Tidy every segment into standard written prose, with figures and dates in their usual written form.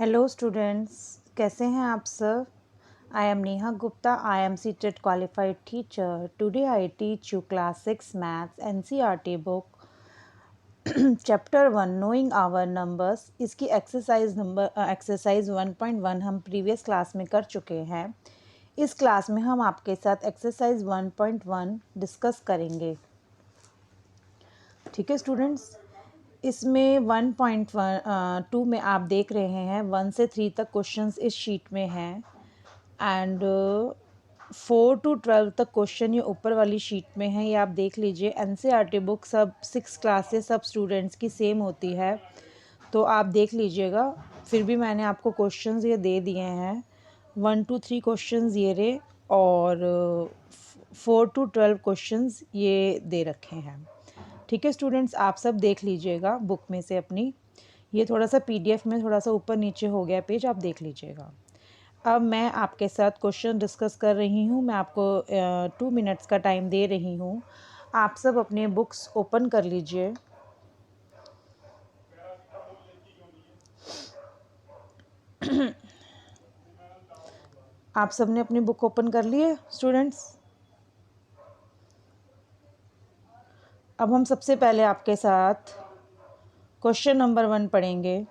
Hello students, कैसे हैं आप सब। I am Neha Gupta. I am CTET qualified teacher. Today I teach you class 6 maths NCERT book chapter 1 knowing our numbers. इसकी exercise 1.1 हम previous class में कर चुके हैं। इस क्लास में हम आपके साथ एक्सरसाइज 1.1 डिस्कस करेंगे। ठीक है स्टूडेंट्स, इसमें 1.2 में आप देख रहे हैं 1 से 3 तक क्वेश्चंस इस शीट में हैं एंड 4 to 12 तक क्वेश्चन ये ऊपर वाली शीट में है। ये आप देख लीजिए। एनसीईआरटी बुक सब 6 क्लासेस सब स्टूडेंट्स की सेम होती है, तो आप देख लीजिएगा। फिर भी मैंने आपको क्वेश्चंस ये दे दिए हैं। 1 to 3 क्वेश्चंस ये रहे और 4 to 12 क्वेश्चंस ये दे रखे हैं। ठीक है स्टूडेंट्स, आप सब देख लीजिएगा बुक में से अपनी। ये थोड़ा सा पीडीएफ में थोड़ा सा ऊपर नीचे हो गया पेज, आप देख लीजिएगा। अब मैं आपके साथ क्वेश्चन डिस्कस कर रही हूँ। मैं आपको 2 मिनट्स का टाइम दे रही हूँ। आप सब अपने बुक्स ओपन कर लीजिए। आप सब ने अपनी बुक ओपन कर लिए स्टूडेंट्स। अब हम सबसे पहले आपके साथ क्वेश्चन नंबर 1 पढ़ेंगे।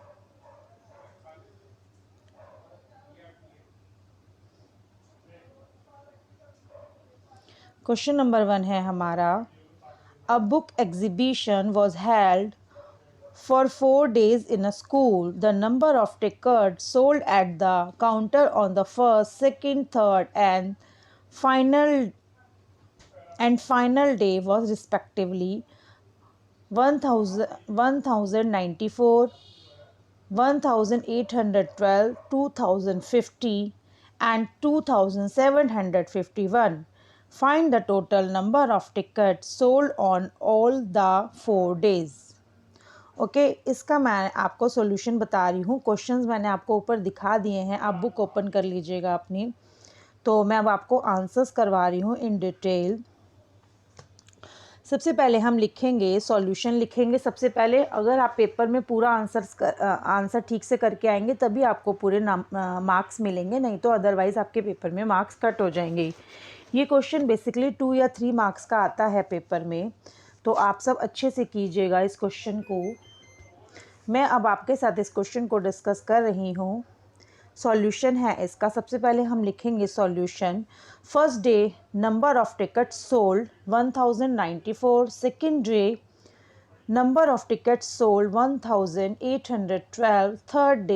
क्वेश्चन नंबर 1 है हमारा, a book exhibition was held for 4 days in a school. The number of tickets sold at the counter on the first, second, third, final day was respectively 1094, 1812, 2050, and 2751. Find the total number of tickets sold on all the 4 days. Okay इसका मैं आपको solution बता रही हूँ। Questions मैंने आपको ऊपर दिखा दिए हैं, आप बुक ओपन कर लीजिएगा अपनी। तो मैं अब आपको आंसर्स करवा रही हूँ इन डिटेल। सबसे पहले हम लिखेंगे सॉल्यूशन लिखेंगे। सबसे पहले अगर आप पेपर में पूरा आंसर ठीक से करके आएंगे तभी आपको पूरे मार्क्स मिलेंगे, नहीं तो अदरवाइज़ आपके पेपर में मार्क्स कट हो जाएंगे। ये क्वेश्चन बेसिकली 2 या 3 मार्क्स का आता है पेपर में, तो आप सब अच्छे से कीजिएगा इस क्वेश्चन को। मैं अब आपके साथ इस क्वेश्चन को डिस्कस कर रही हूँ। सॉल्यूशन है इसका। सबसे पहले हम लिखेंगे solution. First day number of tickets sold 1094, second day number of tickets sold 1812, third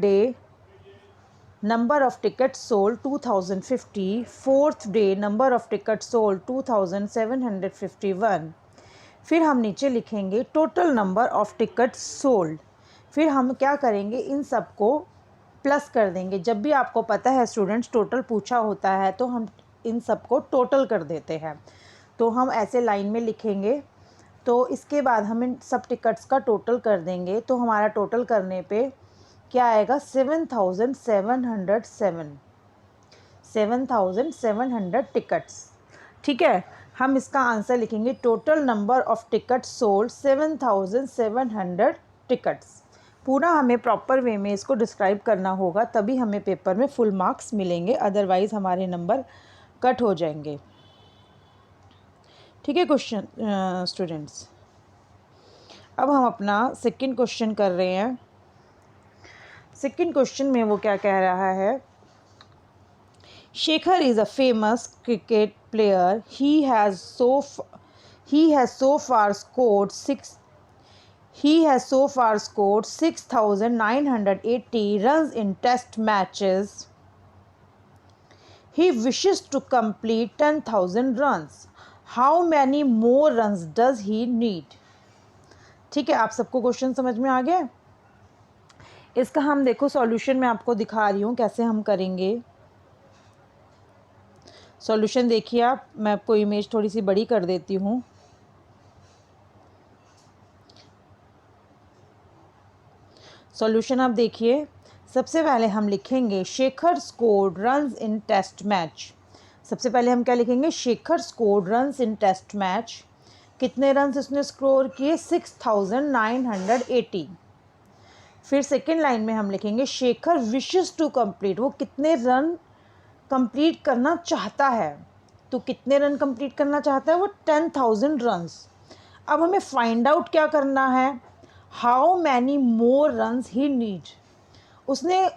day number of tickets sold 2050, fourth day number of tickets sold 2751। फिर हम नीचे लिखेंगे total number of tickets sold. फिर हम क्या करेंगे, इन सब को प्लस कर देंगे। जब भी आपको पता है स्टूडेंट्स टोटल पूछा होता है तो हम इन सब को टोटल कर देते हैं, तो हम ऐसे लाइन में लिखेंगे। तो इसके बाद हम इन सब टिकट्स का टोटल कर देंगे, तो हमारा टोटल करने पे क्या आएगा 7700 टिकट्स। ठीक है, हम इसका आंसर लिखेंगे total number of tickets sold 7700 tickets. पूरा हमें प्रॉपर वे में इसको डिस्क्राइब करना होगा, तभी हमें पेपर में फुल मार्क्स मिलेंगे, अदरवाइज़ हमारे नंबर कट हो जाएंगे। ठीक है क्वेश्चन स्टूडेंट्स। अब हम अपना सेकंड क्वेश्चन कर रहे हैं। सेकंड क्वेश्चन में वो क्या कह रहा है, Shekhar is a famous cricket player. He has so far scored 6,980 runs in test matches. He wishes to complete 10,000 runs. How many more runs does he need? ठीक है, आप सबको क्वेश्चन समझ में आ गया। इसका हम देखो सॉल्यूशन मैं आपको दिखा रही हूँ कैसे हम करेंगे। सॉल्यूशन देखिए आप, मैं आपको इमेज थोड़ी सी बड़ी कर देती हूँ। सॉल्यूशन आप देखिए। सबसे पहले हम लिखेंगे Shekhar scored runs in test match. सबसे पहले हम क्या लिखेंगे, Shekhar scored runs in test match. कितने रन उसने स्कोर किए? 6980। फिर सेकेंड लाइन में हम लिखेंगे शेखर विशेस टू कंप्लीट, वो कितने रन कंप्लीट करना चाहता है। तो कितने रन कंप्लीट करना चाहता है? वो 10,000 रन्स। अब हमें फाइंड आउट क्या करना है? How many more runs he need. उसने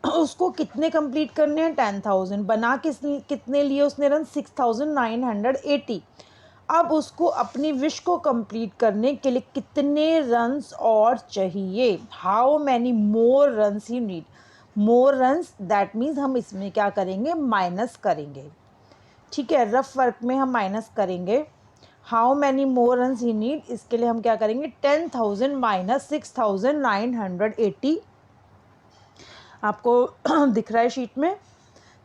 उसको कितने कंप्लीट करने हैं? 10,000। बना कितने लिए उसने रन? 6980। अब उसको अपनी विश को कंप्लीट करने के लिए कितने रन्स और चाहिए? How many more runs he need. More runs that means हम इसमें क्या करेंगे? माइनस करेंगे। ठीक है, रफ वर्क में हम माइनस करेंगे। How many more runs he need, इसके लिए हम क्या करेंगे? 10,000 माइनस 6980। आपको दिख रहा है शीट में?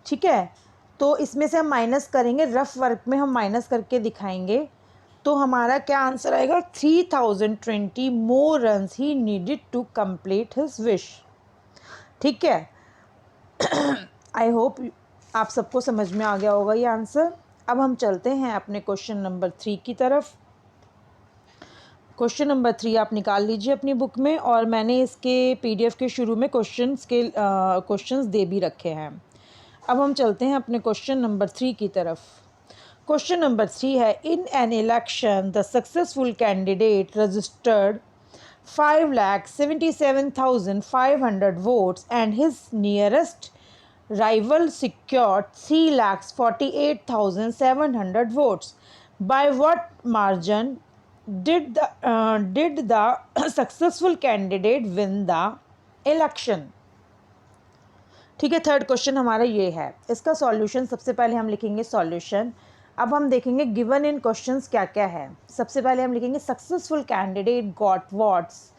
ठीक है, तो इसमें से हम माइनस करेंगे, रफ वर्क में हम माइनस करके दिखाएंगे। तो हमारा क्या आंसर आएगा? 3020 मोर रन्स ही needed to complete his wish. ठीक है, आई होप आप सबको समझ में आ गया होगा ये आंसर। अब हम चलते हैं अपने क्वेश्चन नंबर 3 की तरफ। क्वेश्चन नंबर 3 आप निकाल लीजिए अपनी बुक में, और मैंने इसके पीडीएफ के शुरू में क्वेश्चंस दे भी रखे हैं। अब हम चलते हैं अपने क्वेश्चन नंबर 3 की तरफ। क्वेश्चन नंबर 3 है, in an election the successful candidate registered 5,77,500 votes and his nearest rival secured 3,48,700 votes. By what margin did the successful candidate win the election? ठीक है, थर्ड क्वेश्चन हमारा ये है। इसका सॉल्यूशन सबसे पहले हम लिखेंगे सॉल्यूशन। अब हम देखेंगे गिवन इन क्वेश्चंस क्या क्या है। सबसे पहले हम लिखेंगे successful candidate got votes.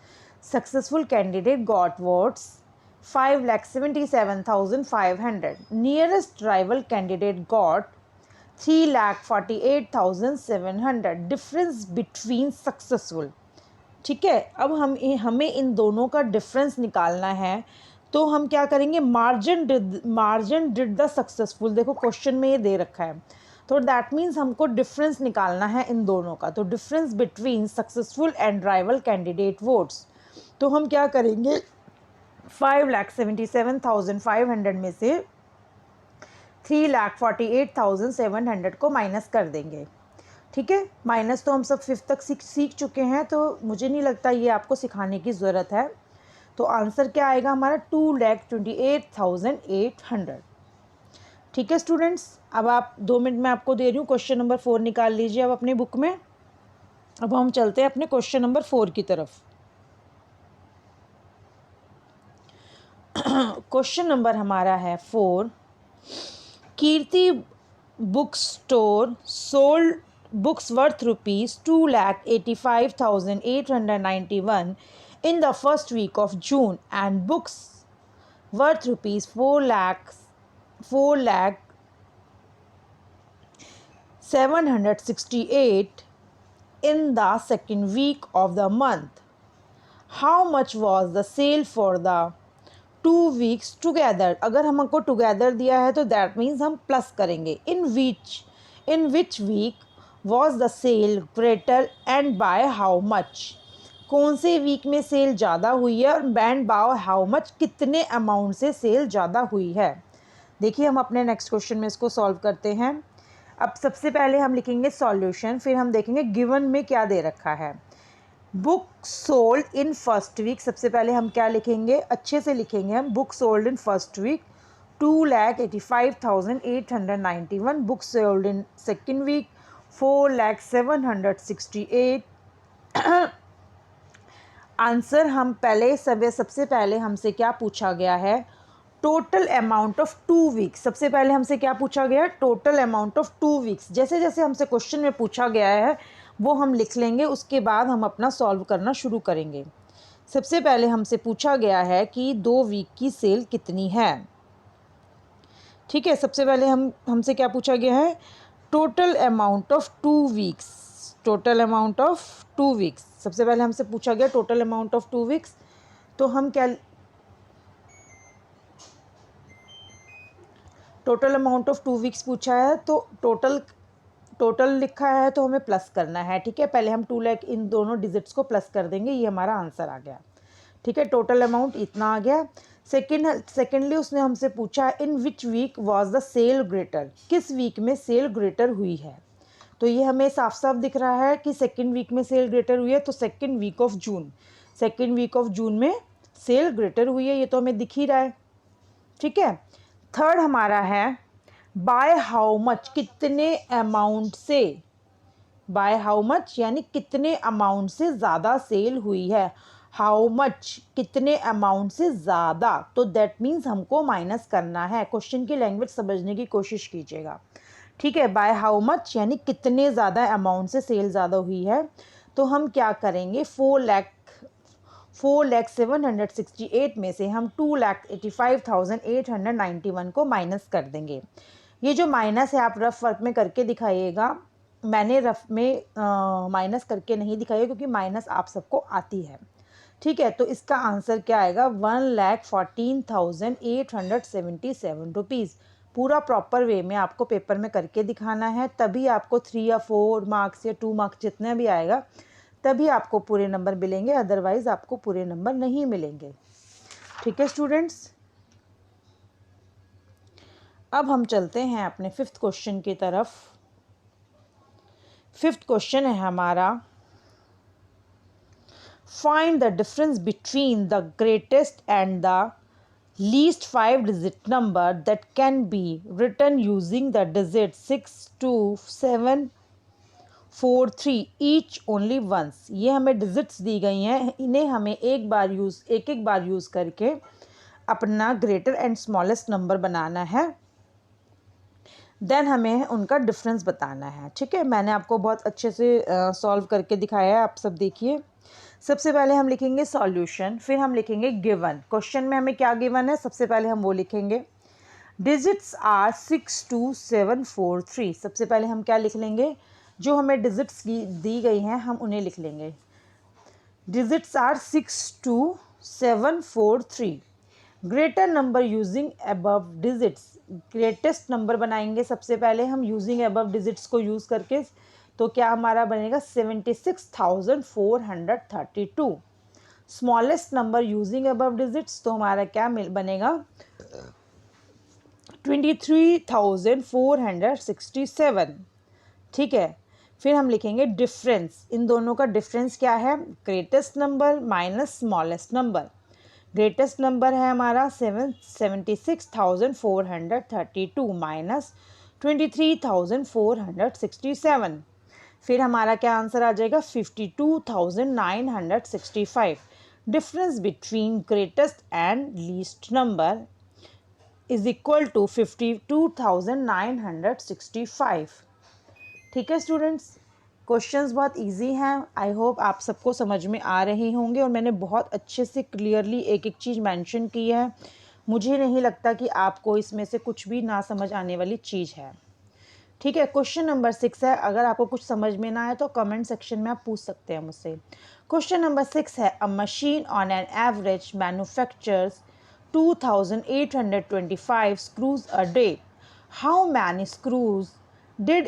Successful candidate got votes 5,77,500। Nearest rival candidate got 3,48,700। Difference between successful. ठीक है, अब हमें इन दोनों का डिफरेंस निकालना है। तो हम क्या करेंगे? Margin did the successful. देखो क्वेश्चन में ये दे रखा है, तो दैट मीन्स हमको डिफरेंस निकालना है इन दोनों का। तो difference between successful and rival candidate votes, तो हम क्या करेंगे? 5,77,500 में से 3,48,700 को माइनस कर देंगे। ठीक है, माइनस तो हम सब 5th तक सीख चुके हैं, तो मुझे नहीं लगता ये आपको सिखाने की ज़रूरत है। तो आंसर क्या आएगा हमारा? 2,28,800। ठीक है स्टूडेंट्स, अब आप 2 मिनट में आपको दे रही हूँ, क्वेश्चन नंबर 4 निकाल लीजिए अब अपनी बुक में। अब हम चलते हैं अपने क्वेश्चन नंबर 4 की तरफ। क्वेश्चन नंबर हमारा है 4। Kirti book store sold books worth rupees 2,85,891 in the first week of June, and books worth rupees 4,768 in the second week of the month. How much was the sale for the 2 weeks together? अगर हमको together दिया है तो that means हम plus करेंगे। In which week was the sale greater and by how much? कौन से week में सेल ज़्यादा हुई है और एंड बाय हाउ मच कितने अमाउंट से सेल ज़्यादा हुई है? देखिए हम अपने नेक्स्ट क्वेश्चन में इसको सॉल्व करते हैं। अब सबसे पहले हम लिखेंगे सॉल्यूशन, फिर हम देखेंगे गिवन में क्या दे रखा है। Book sold in first week, सबसे पहले हम क्या लिखेंगे? अच्छे से लिखेंगे हम। Book sold in first week 2,85,891। Book sold in second week 4,768। Answer हम सबसे पहले हमसे क्या पूछा गया है? Total amount of 2 weeks. सबसे पहले हमसे क्या पूछा गया है? Total amount of 2 weeks. जैसे जैसे हमसे क्वेश्चन में पूछा गया है वो हम लिख लेंगे, उसके बाद हम अपना सॉल्व करना शुरू करेंगे। सबसे पहले हमसे पूछा गया है कि 2 वीक की सेल कितनी है। ठीक है, सबसे पहले हमसे क्या पूछा गया है? Total amount of 2 weeks. Total amount of 2 weeks सबसे पहले हमसे पूछा गया, टोटल अमाउंट ऑफ 2 वीक्स। तो हम क्या, टोटल अमाउंट ऑफ 2 वीक्स पूछा है, तो टोटल लिखा है तो हमें प्लस करना है, ठीक है। पहले हम 2 लाख इन दोनों डिजिट्स को प्लस कर देंगे, ये हमारा आंसर आ गया, ठीक है। टोटल अमाउंट इतना आ गया। सेकेंडली उसने हमसे पूछा in which week was the sale greater, किस वीक में सेल ग्रेटर हुई है। तो ये हमें साफ साफ दिख रहा है कि सेकेंड वीक में सेल ग्रेटर हुई है, तो सेकेंड वीक ऑफ जून में सेल ग्रेटर हुई है, ये तो हमें दिख ही रहा है, ठीक है। थर्ड हमारा है बाय हाउ मच, कितने अमाउंट से, बाय हाउ मच यानी कितने अमाउंट से ज़्यादा सेल हुई है। हाउ मच कितने अमाउंट से ज़्यादा, तो दैट मीन्स हमको माइनस करना है। क्वेश्चन की लैंग्वेज समझने की कोशिश कीजिएगा, ठीक है। बाय हाउ मच यानी कितने ज़्यादा अमाउंट से सेल ज़्यादा हुई है, तो हम क्या करेंगे 4,768 में से हम 2,85,891 को माइनस कर देंगे। ये जो माइनस है आप रफ वर्क में करके दिखाइएगा, मैंने रफ में माइनस करके नहीं दिखाई क्योंकि माइनस आप सबको आती है, ठीक है। तो इसका आंसर क्या आएगा 1,14,877 रुपीज़। पूरा प्रॉपर वे में आपको पेपर में करके दिखाना है, तभी आपको 3 या 4 मार्क्स या 2 मार्क्स जितने भी आएगा तभी आपको पूरे नंबर मिलेंगे, अदरवाइज आपको पूरे नंबर नहीं मिलेंगे, ठीक है स्टूडेंट्स। अब हम चलते हैं अपने 5th क्वेश्चन की तरफ। 5th क्वेश्चन है हमारा find the difference between the greatest and the least 5-digit number that can be written using the digit 62743 each only once। ये हमें डिजिट्स दी गई हैं, इन्हें हमें एक बार यूज़ करके अपना ग्रेटर एंड स्मॉलेस्ट नंबर बनाना है, देन हमें उनका डिफरेंस बताना है, ठीक है। मैंने आपको बहुत अच्छे से सॉल्व करके दिखाया है, आप सब देखिए। सबसे पहले हम लिखेंगे सॉल्यूशन, फिर हम लिखेंगे गिवन। क्वेश्चन में हमें क्या गिवन है, सबसे पहले हम वो लिखेंगे। Digits are 62743। सबसे पहले हम क्या लिख लेंगे, जो हमें डिजिट्स दी गई हैं हम उन्हें लिख लेंगे। Digits are 62743। Greater number using above digits, greatest number बनाएंगे सबसे पहले हम यूजिंग अबव डिजिट्स को यूज़ करके, तो क्या हमारा बनेगा 76,432। Smallest number using above digits, तो हमारा क्या बनेगा 23,467, ठीक है। फिर हम लिखेंगे डिफरेंस, इन दोनों का डिफरेंस क्या है, greatest number minus smallest number. Greatest number है हमारा 76,432 माइनस 23,467। फिर हमारा क्या आंसर आ जाएगा 52,965। Difference between greatest and least number is equal to 52,965, ठीक है स्टूडेंट्स। क्वेश्चंस बहुत इजी हैं, आई होप आप सबको समझ में आ रहे होंगे और मैंने बहुत अच्छे से क्लियरली एक एक चीज़ मेंशन की है। मुझे नहीं लगता कि आपको इसमें से कुछ भी ना समझ आने वाली चीज़ है, ठीक है। क्वेश्चन नंबर 6 है, अगर आपको कुछ समझ में ना आए तो कमेंट सेक्शन में आप पूछ सकते हैं मुझसे। क्वेश्चन नंबर 6 है a machine on an average manufactures 2,825 screws a day. How many screws did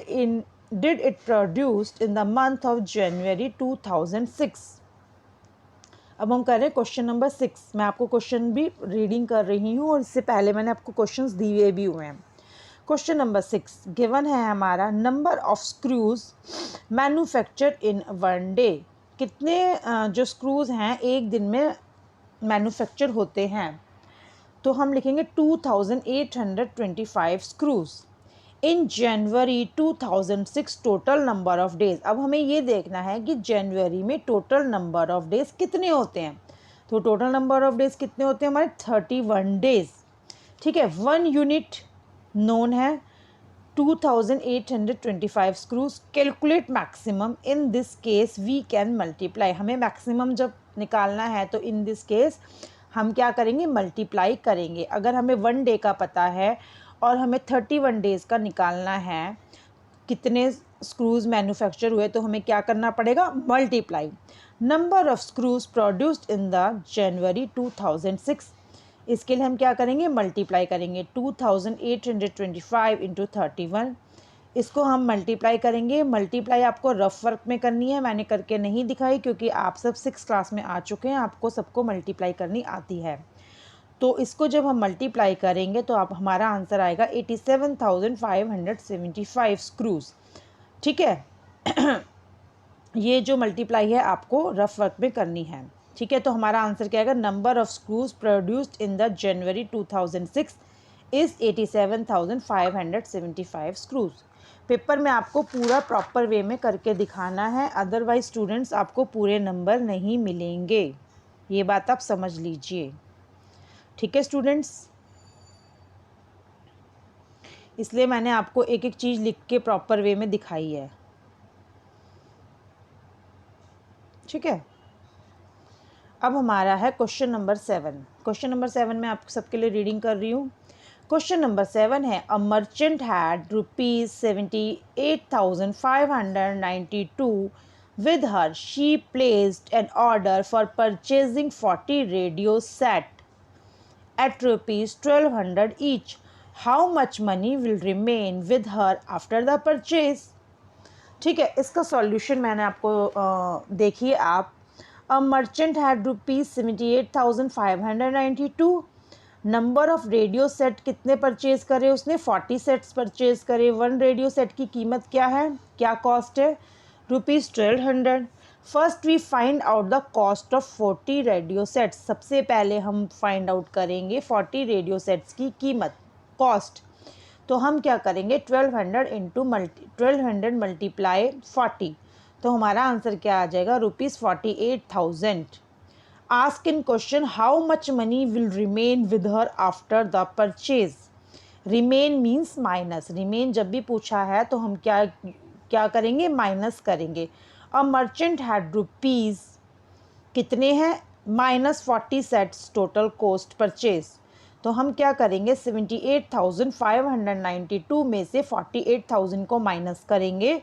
it produced in the month of January 2006? अब हम कर रहे हैं क्वेश्चन नंबर 6। मैं आपको क्वेश्चन भी रीडिंग कर रही हूँ और इससे पहले मैंने आपको क्वेश्चंस दिए भी हुए हैं। क्वेश्चन नंबर 6 गिवन है हमारा number of screws manufactured in 1 day. कितने जो स्क्रूज हैं एक दिन में मैन्युफैक्चर होते हैं, तो हम लिखेंगे 2,825 screws. In January 2006 total number of days. अब हमें ये देखना है कि जनवरी में टोटल नंबर ऑफ डेज कितने होते हैं, तो टोटल नंबर ऑफ डेज कितने होते हैं हमारे 31 डेज, ठीक है। 1 यूनिट नोन है 2,825 screws. Calculate maximum, in this case we can multiply. हमें मैक्सिमम जब निकालना है तो इन दिस केस हम क्या करेंगे मल्टीप्लाई करेंगे। अगर हमें 1 डे का पता है और हमें 31 डेज़ का निकालना है कितने स्क्रूज मैन्युफैक्चर हुए, तो हमें क्या करना पड़ेगा multiply. Number of screws produced in the January 2006, इसके लिए हम क्या करेंगे मल्टीप्लाई करेंगे 2,825 इंटू 31 इसको हम मल्टीप्लाई करेंगे। मल्टीप्लाई आपको रफ वर्क में करनी है, मैंने करके नहीं दिखाई क्योंकि आप सब 6 क्लास में आ चुके हैं, आपको सबको मल्टीप्लाई करनी आती है। तो इसको जब हम मल्टीप्लाई करेंगे तो आप हमारा आंसर आएगा 87,575 स्क्रूज। ठीक है। ये जो मल्टीप्लाई है आपको रफ वर्क में करनी है। ठीक है, तो हमारा आंसर क्या आएगा, number of screws produced in the January 2006 is 87,575 screws. Paper में आपको पूरा प्रॉपर वे में करके दिखाना है, अदरवाइज स्टूडेंट्स आपको पूरे नंबर नहीं मिलेंगे, ये बात आप समझ लीजिए। ठीक है स्टूडेंट्स, इसलिए मैंने आपको एक एक चीज़ लिख के प्रॉपर वे में दिखाई है। ठीक है, अब हमारा है क्वेश्चन नंबर 7। क्वेश्चन नंबर 7 में आप सबके लिए रीडिंग कर रही हूँ। क्वेश्चन नंबर 7 है, a merchant had ₹78,592 with her. She placed an order for purchasing 40 radio set at ₹1,200 each. How much money will remain with her after the purchase? ठीक है, इसका सॉल्यूशन मैंने आपको देखिए आप, a merchant had ₹78,592। Number of radio set कितने purchase करे उसने, 40 सेट्स परचेज करे। 1 रेडियो सेट की कीमत क्या है, क्या कॉस्ट है, ₹1200। First we find out the cost of 40 radio sets. सबसे पहले हम फाइंड आउट करेंगे 40 रेडियो सेट्स की कीमत, कॉस्ट। तो हम क्या करेंगे, 1200 मल्टीप्लाई 40, तो हमारा आंसर क्या आ जाएगा, ₹48,000। Ask in question how much money will remain with her after the purchase. Remain means minus, remain जब भी पूछा है तो हम क्या क्या करेंगे, माइनस करेंगे। अ मर्चेंट हैड रुपीज़ कितने हैं, -40 सेट्स टोटल कॉस्ट परचेज। तो हम क्या करेंगे, 78,592 में से 48,000 को माइनस करेंगे,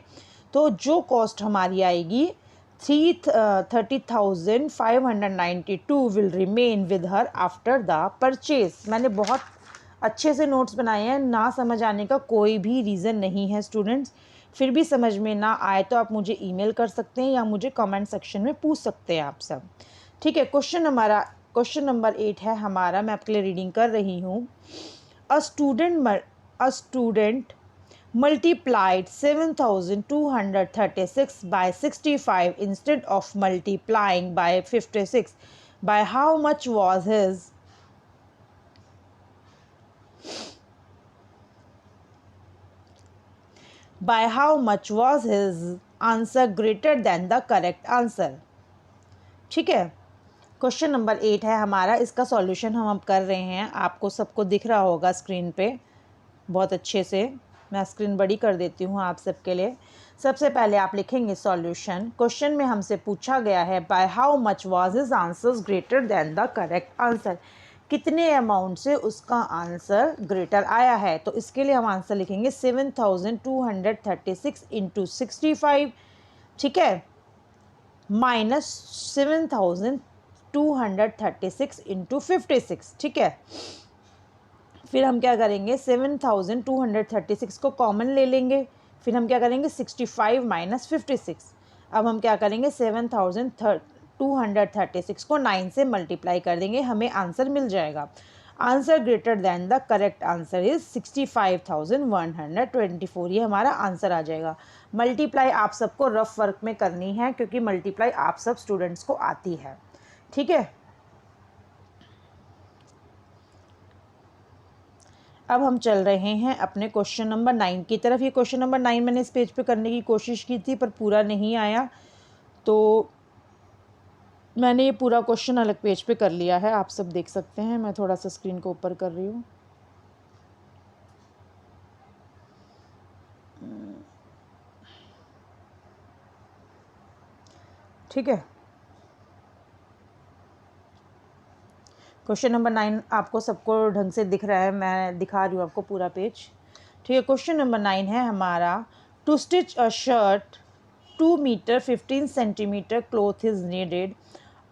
तो जो कॉस्ट हमारी आएगी 30,592 will remain with her after the purchase. मैंने बहुत अच्छे से नोट्स बनाए हैं, ना समझ आने का कोई भी रीज़न नहीं है स्टूडेंट्स। फिर भी समझ में ना आए तो आप मुझे ईमेल कर सकते हैं या मुझे कमेंट सेक्शन में पूछ सकते हैं आप सब। ठीक है, क्वेश्चन नंबर 8 है हमारा, मैं आपके लिए रीडिंग कर रही हूँ। A student multiplied 7,236 by 65 instead of multiplying by 56. By how much was his answer greater than the correct answer? ठीक है, क्वेश्चन नंबर 8 है हमारा, इसका सॉल्यूशन हम अब कर रहे हैं। आपको सबको दिख रहा होगा स्क्रीन पे बहुत अच्छे से, मैं स्क्रीन बड़ी कर देती हूँ आप सबके लिए। सबसे पहले आप लिखेंगे सॉल्यूशन। क्वेश्चन में हमसे पूछा गया है bye how much was his answers greater than the correct answer, कितने अमाउंट से उसका आंसर ग्रेटर आया है। तो इसके लिए हम आंसर लिखेंगे 7,236 इंटू 65, ठीक है, माइनस 7,236 इंटू 56, ठीक है। फिर हम क्या करेंगे, 7,236 को कॉमन ले लेंगे, फिर हम क्या करेंगे 65 माइनस 56। अब हम क्या करेंगे 7,236 को 9 से मल्टीप्लाई कर देंगे, हमें आंसर मिल जाएगा। Answer greater than the correct answer is 65,124, ये हमारा आंसर आ जाएगा। मल्टीप्लाई आप सबको रफ वर्क में करनी है क्योंकि मल्टीप्लाई आप सब स्टूडेंट्स को आती है, ठीक है। अब हम चल रहे हैं अपने क्वेश्चन नंबर 9 की तरफ। ये क्वेश्चन नंबर 9 मैंने इस पेज पे करने की कोशिश की थी पर पूरा नहीं आया, तो मैंने ये पूरा क्वेश्चन अलग पेज पे कर लिया है, आप सब देख सकते हैं। मैं थोड़ा सा स्क्रीन को ऊपर कर रही हूँ। ठीक है, क्वेश्चन नंबर 9 आपको सबको ढंग से दिख रहा है, मैं दिखा रही हूँ आपको पूरा पेज। ठीक है, क्वेश्चन नंबर 9 है हमारा, to stitch a shirt 2 metre 15 centimetre cloth is needed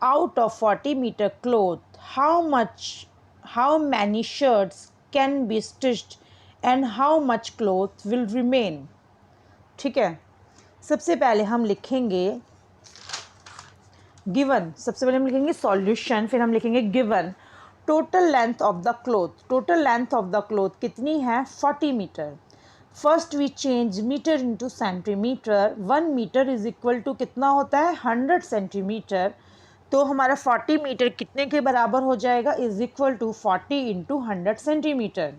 out of 40 metre cloth, how many shirts can be stitched and how much cloth will remain. ठीक है, सबसे पहले हम लिखेंगे गिवन, सबसे पहले हम लिखेंगे सॉल्यूशन, फिर हम लिखेंगे given. Total length of the cloth, total length of the cloth कितनी है 40 metre. First we change metre into centimetre, 1 metre is equal to कितना होता है 100 सेंटीमीटर। तो हमारा 40 मीटर कितने के बराबर हो जाएगा, is equal to 40 into 100 centimetre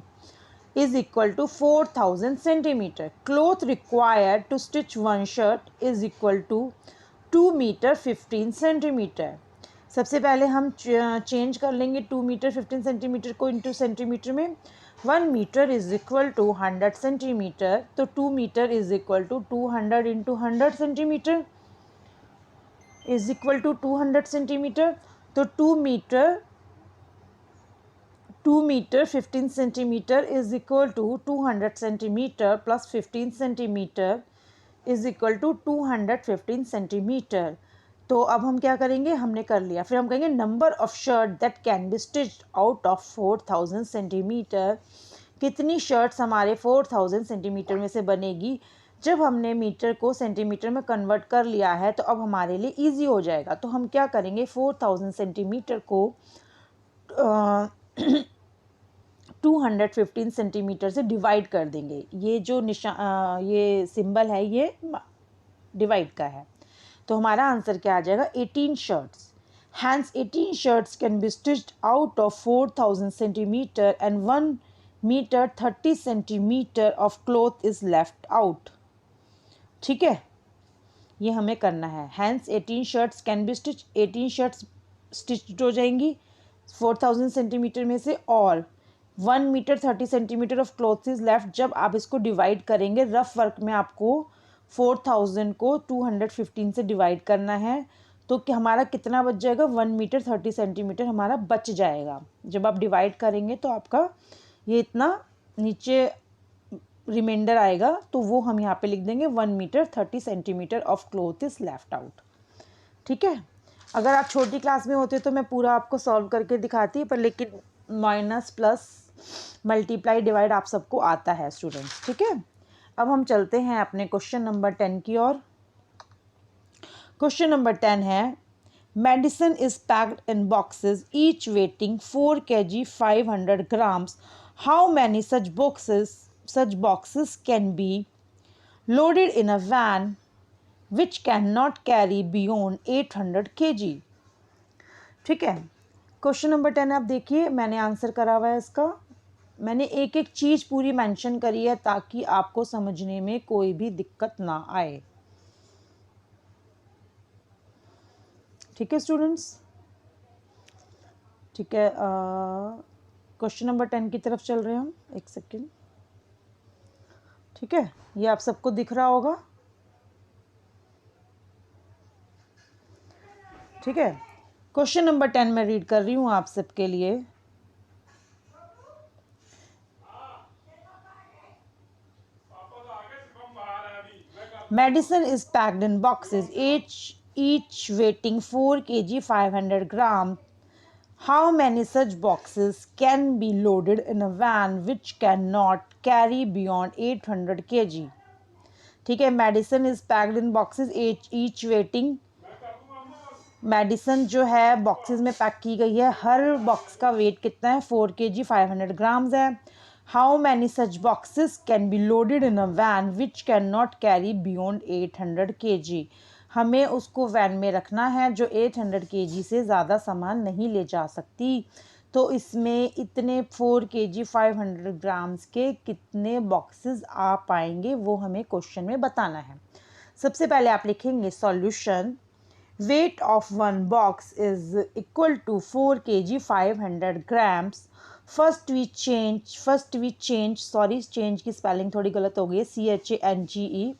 is equal to 4000 centimeter. Cloth required to stitch one shirt is equal to 2 meter 15 centimeter. सबसे पहले हम चेंज कर लेंगे 2 मीटर 15 सेंटीमीटर को इंटू सेंटीमीटर में। 1 metre is equal to 100 centimetre, तो 2 metre is equal to 200 into 100 centimetre is equal to 200 centimetre. तो 2 metre 15 centimetre is equal to 200 centimetre plus 15 centimetre is equal to 215 centimetre. तो अब हम क्या करेंगे, हमने कर लिया, फिर हम कहेंगे number of shirt that can be stitched out of 4000 centimetre. कितनी शर्ट्स हमारे 4000 सेंटीमीटर में से बनेगी। जब हमने मीटर को सेंटीमीटर में कन्वर्ट कर लिया है तो अब हमारे लिए इजी हो जाएगा। तो हम क्या करेंगे, 4000 सेंटीमीटर को 215 सेंटीमीटर से डिवाइड कर देंगे। ये जो ये सिंबल है ये डिवाइड का है, तो हमारा आंसर क्या आ जाएगा 18 shirts. Hence 18 shirts can be stitched out of 4000 centimetre and 1 metre 30 centimetre of cloth is left out. ठीक है, ये हमें करना है। Hence 18 shirts can be stitch, 18 shirts stitched हो जाएंगी 4000 सेंटीमीटर में से, और 1 metre 30 centimetre of cloth is left. जब आप इसको डिवाइड करेंगे, रफ वर्क में आपको 4000 को 215 से डिवाइड करना है, तो कि हमारा कितना बच जाएगा 1 मीटर 30 सेंटीमीटर हमारा बच जाएगा। जब आप डिवाइड करेंगे तो आपका ये इतना नीचे रिमाइंडर आएगा, तो वो हम यहाँ पे लिख देंगे 1 metre 30 centimetre of cloth is left out. ठीक है, अगर आप छोटी क्लास में होते तो मैं पूरा आपको सॉल्व करके दिखाती, पर लेकिन माइनस प्लस मल्टीप्लाई डिवाइड आप सबको आता है स्टूडेंट्स। ठीक है, अब हम चलते हैं अपने क्वेश्चन नंबर 10 की ओर। क्वेश्चन नंबर 10 है, medicine is packed in boxes each waiting 4 kg 500 grams. How many such boxes can be loaded in a van which cannot carry beyond 800 kg. ठीक है, क्वेश्चन नंबर 10 आप देखिए, मैंने आंसर करा हुआ है इसका। मैंने एक एक चीज़ पूरी मेंशन करी है ताकि आपको समझने में कोई भी दिक्कत ना आए। ठीक है स्टूडेंट्स, ठीक है, क्वेश्चन नंबर 10 की तरफ चल रहे हैं हम। एक सेकेंड, ठीक है, ये आप सबको दिख रहा होगा। ठीक है, क्वेश्चन नंबर 10 मैं रीड कर रही हूँ आप सबके लिए। Medicine is packed in boxes each weighing 4 kg 500 grams. How many such boxes can be loaded in a van which cannot carry beyond 800 kg? ठीक है, medicine is packed in boxes each weighing, medicine जो है boxes में pack की गई है, हर box का wait कितना है 4 kg 500 grams है। How many such boxes can be loaded in a van which can not carry beyond 800 kg। हमें उसको वैन में रखना है जो 800 kg से ज़्यादा सामान नहीं ले जा सकती। तो इसमें इतने 4 kg 500 grams के कितने बॉक्सेस आ पाएंगे वो हमें क्वेश्चन में बताना है। सबसे पहले आप लिखेंगे solution. Weight of one box is equal to 4 kg 500 grams. First we change, sorry change की स्पेलिंग थोड़ी गलत हो गई है, CHANGE।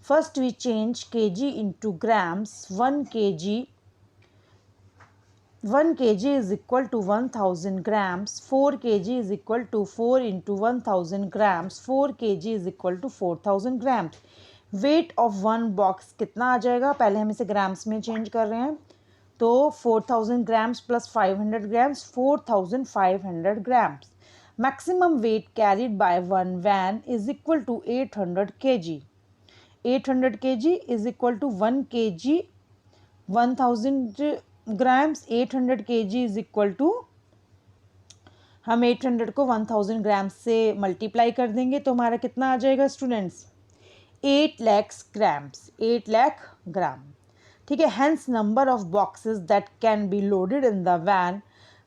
First we change kg into grams. 1 kg is equal to 1000 grams. 4 kg is equal to 4 into 1000 grams. 4 kg is equal to 4000 grams. Weight of one box कितना आ जाएगा, पहले हम इसे ग्राम्स में चेंज कर रहे हैं, तो 4000 grams plus 500 grams 4500 grams. Maximum weight carried by one van is equal to 800 kg. 800 kg is equal to 1 kg 1000 grams. 800 kg is equal to, हम 800 को 1000 ग्राम्स से मल्टीप्लाई कर देंगे तो हमारा कितना आ जाएगा students, 8 lakh grams, 8 lakh gram. ठीक है, hence number of boxes that can be loaded in the van,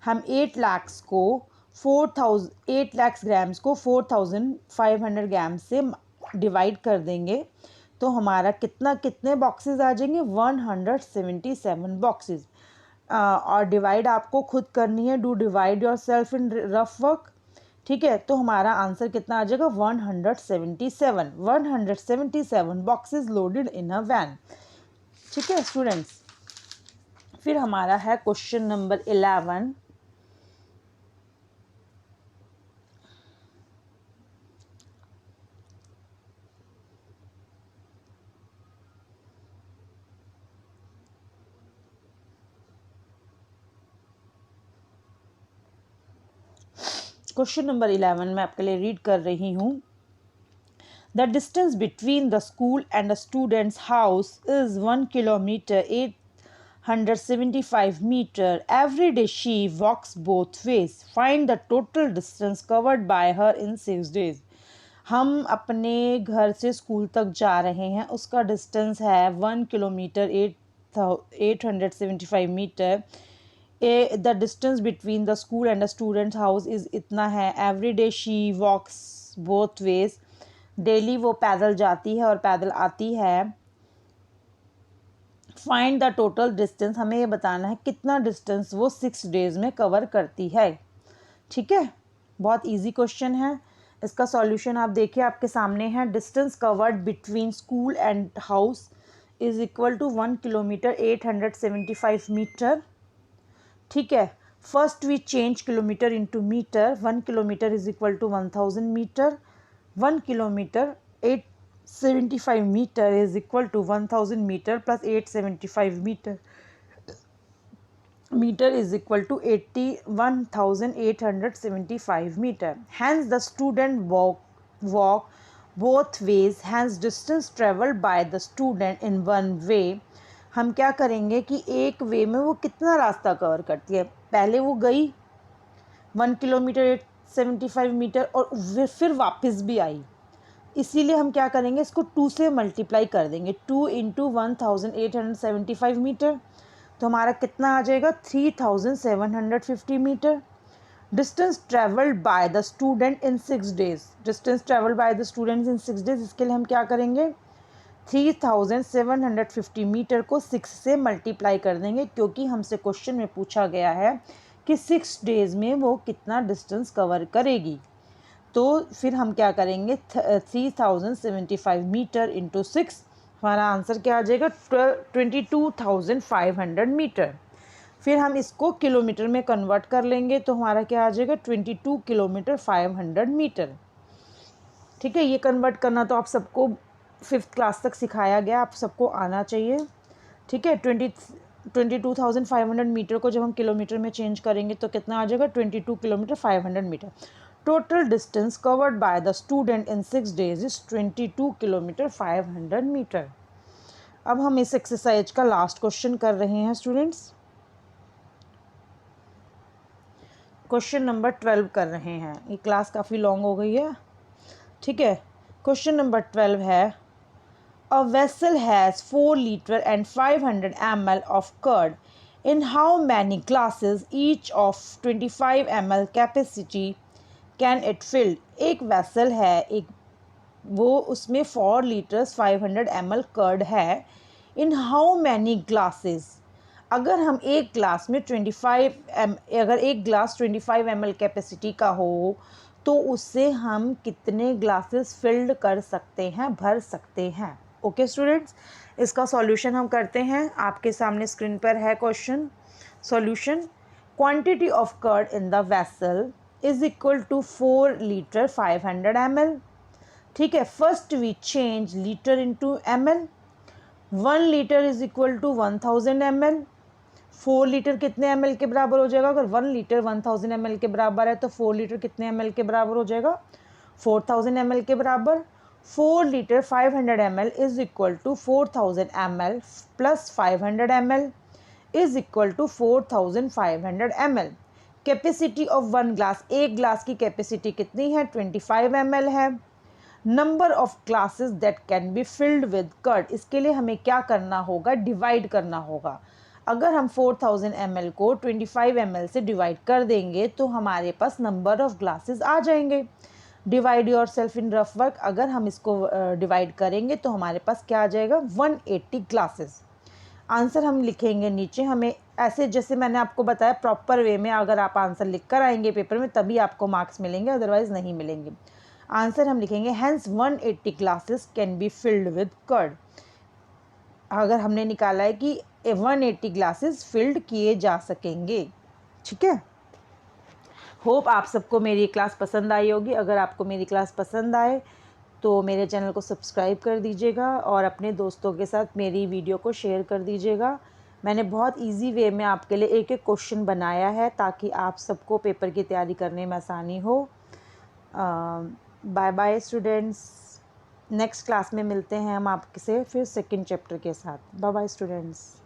हम 8 लाख को 8 लाख ग्राम्स को 4500 ग्राम से डिवाइड कर देंगे तो हमारा कितने बॉक्सेस आ जाएंगे, 177 बॉक्सेस। और डिवाइड आपको खुद करनी है, do divide yourself in rough work. ठीक है, तो हमारा आंसर कितना आ जाएगा, 177 boxes loaded in a van. ठीक है स्टूडेंट्स, फिर हमारा है क्वेश्चन नंबर 11। क्वेश्चन नंबर 11 मैं आपके लिए रीड कर रही हूँ। The distance between the school and the students house is 1 kilometre 875 metre. Every day she walks both ways. Find the total distance covered by her in 6 days। हम अपने घर से स्कूल तक जा रहे हैं, उसका डिस्टेंस है 1 kilometre 875 metre. The distance between the school and the student house is इतना है। Every day she walks both ways, daily वो पैदल जाती है और पैदल आती है। फाइंड द टोटल डिस्टेंस, हमें ये बताना है कितना डिस्टेंस वो 6 days में कवर करती है। ठीक है, बहुत इजी क्वेश्चन है। इसका सॉल्यूशन आप देखिए आपके सामने है। Distance covered between school and house is equal to 1 kilometre 875 metre. ठीक है, first we change kilometre into metre. 1 kilometre is equal to 1000 metre. 1 kilometre 875 metre is equal to 1000 metre plus 875 metre is equal to 81,875 meter. Hence the student walk both ways. Hence distance traveled by the student in one way. हम क्या करेंगे कि एक वे में वो कितना रास्ता cover करती है। पहले वो गई 1 किलोमीटर 875 मीटर और फिर वापस भी आई, इसीलिए हम क्या करेंगे, इसको 2 से मल्टीप्लाई कर देंगे। 2 इंटू 1875 मीटर, तो हमारा कितना आ जाएगा, 3750 metre. Distance travelled by the student in 6 days। Distance travelled by the students in 6 days, इसके लिए हम क्या करेंगे, 3750 मीटर को 6 से मल्टीप्लाई कर देंगे, क्योंकि हमसे क्वेश्चन में पूछा गया है कि 6 days में वो कितना डिस्टेंस कवर करेगी। तो फिर हम क्या करेंगे, 3075 मीटर इंटू 6, हमारा आंसर क्या आ जाएगा, 22,500 मीटर। फिर हम इसको किलोमीटर में कन्वर्ट कर लेंगे तो हमारा क्या आ जाएगा, 22 किलोमीटर 500 मीटर। ठीक है, ये कन्वर्ट करना तो आप सबको 5th क्लास तक सिखाया गया, आप सबको आना चाहिए। ठीक है, 22,500 मीटर को जब हम किलोमीटर में चेंज करेंगे तो कितना आ जाएगा, 22 kilometre 500 metre. Total distance covered by the student in 6 days is 22 kilometre 500 metre. अब हम इस एक्सरसाइज का लास्ट क्वेश्चन कर रहे हैं स्टूडेंट्स, क्वेश्चन नंबर 12 कर रहे हैं। ये क्लास काफ़ी लॉन्ग हो गई है। ठीक है, क्वेश्चन नंबर 12 है, a vessel has 4 litre and 500 ml of curd. In how many glasses each of 25 ml capacity can it filled. एक वेसल है, एक वो उसमें 4 लीटर्स 500 ml कर्ड है। इन हाउ मैनी ग्लासेस, अगर हम एक ग्लास में 25 अगर एक ग्लास 25 ml कैपेसिटी का हो तो उससे हम कितने ग्लासेस फिल्ड कर सकते हैं, भर सकते हैं। ओके स्टूडेंट्स, इसका सॉल्यूशन हम करते हैं। आपके सामने स्क्रीन पर है question solution. Quantity of curd in the vessel is equal to 4 litre 500 ml। ठीक है, first we change litre into ml। 1 litre is equal to 1000 ml। 4 litre कितने ml के बराबर हो जाएगा, अगर 1 लीटर 1000 ml के बराबर है तो 4 लीटर कितने ml के बराबर हो जाएगा, 4000 ml के बराबर। 4 litre 500 ml is equal to 4000 ml plus 500 ml is equal to 4500 ml। Capacity of one glass, एक ग्लास की कैपेसिटी कितनी है? 25 ml है। Number of glasses that can be filled with curd, इसके लिए हमें क्या करना होगा? डिवाइड करना होगा। अगर हम 4000 ml को 25 ml से डिवाइड कर देंगे तो हमारे पास नंबर ऑफ ग्लासेस आ जाएंगे। Divide yourself in rough work, अगर हम इसको डिवाइड करेंगे तो हमारे पास क्या आ जाएगा? 180 ग्लासेस। आंसर हम लिखेंगे नीचे, हमें ऐसे जैसे मैंने आपको बताया प्रॉपर वे में अगर आप आंसर लिख कर आएंगे पेपर में तभी आपको मार्क्स मिलेंगे, अदरवाइज नहीं मिलेंगे। आंसर हम लिखेंगे hence 180 glasses can be filled with curd. अगर हमने निकाला है कि 180 ग्लासेस फिल्ड किए जा सकेंगे। ठीक है, होप आप सबको मेरी क्लास पसंद आई होगी। अगर आपको मेरी क्लास पसंद आए तो मेरे चैनल को सब्सक्राइब कर दीजिएगा और अपने दोस्तों के साथ मेरी वीडियो को शेयर कर दीजिएगा। मैंने बहुत इजी वे में आपके लिए एक एक क्वेश्चन बनाया है ताकि आप सबको पेपर की तैयारी करने में आसानी हो। Bye bye students, next class में मिलते हैं हम आपसे फिर सेकंड चैप्टर के साथ। Bye bye students.